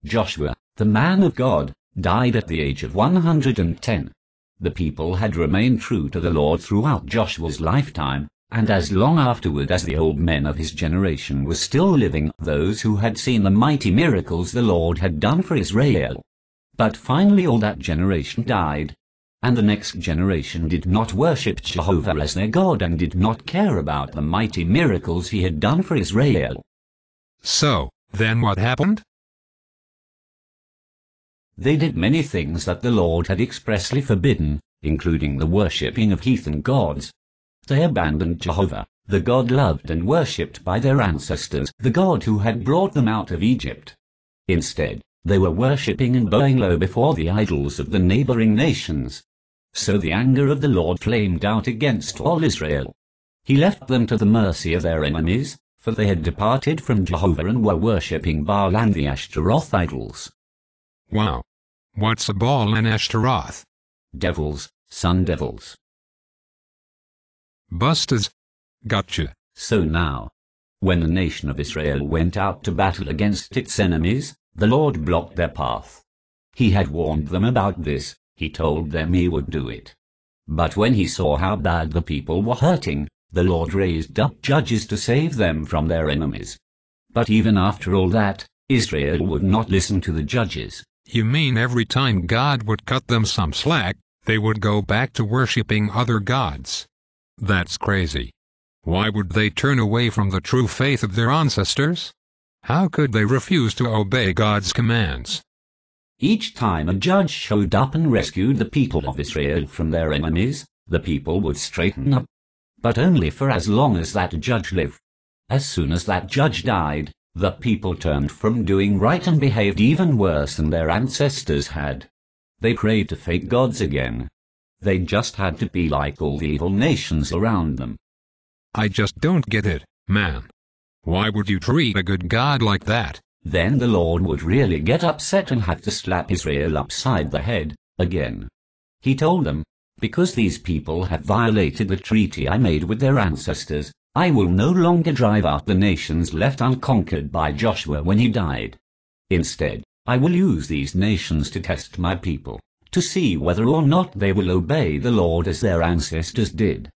Joshua, the man of God, died at the age of 110. The people had remained true to the Lord throughout Joshua's lifetime, and as long afterward as the old men of his generation were still living, those who had seen the mighty miracles the Lord had done for Israel. But finally all that generation died, and the next generation did not worship Jehovah as their God and did not care about the mighty miracles he had done for Israel. So, then what happened? They did many things that the Lord had expressly forbidden, including the worshipping of heathen gods. They abandoned Jehovah, the God loved and worshipped by their ancestors, the God who had brought them out of Egypt. Instead, they were worshipping and bowing low before the idols of the neighboring nations. So the anger of the Lord flamed out against all Israel. He left them to the mercy of their enemies, for they had departed from Jehovah and were worshipping Baal and the Ashtaroth idols. Wow. What's a Baal and Ashtaroth? Devils, sun devils. Busters. Gotcha. So now, when the nation of Israel went out to battle against its enemies, the Lord blocked their path. He had warned them about this. He told them he would do it. But when he saw how bad the people were hurting, the Lord raised up judges to save them from their enemies. But even after all that, Israel would not listen to the judges. You mean every time God would cut them some slack, they would go back to worshipping other gods? That's crazy. Why would they turn away from the true faith of their ancestors? How could they refuse to obey God's commands? Each time a judge showed up and rescued the people of Israel from their enemies, the people would straighten up. But only for as long as that judge lived. As soon as that judge died, the people turned from doing right and behaved even worse than their ancestors had. They prayed to fake gods again. They just had to be like all the evil nations around them. I just don't get it, man. Why would you treat a good God like that? Then the Lord would really get upset and have to slap Israel upside the head again. He told them, because these people have violated the treaty I made with their ancestors, I will no longer drive out the nations left unconquered by Joshua when he died. Instead, I will use these nations to test my people, to see whether or not they will obey the Lord as their ancestors did.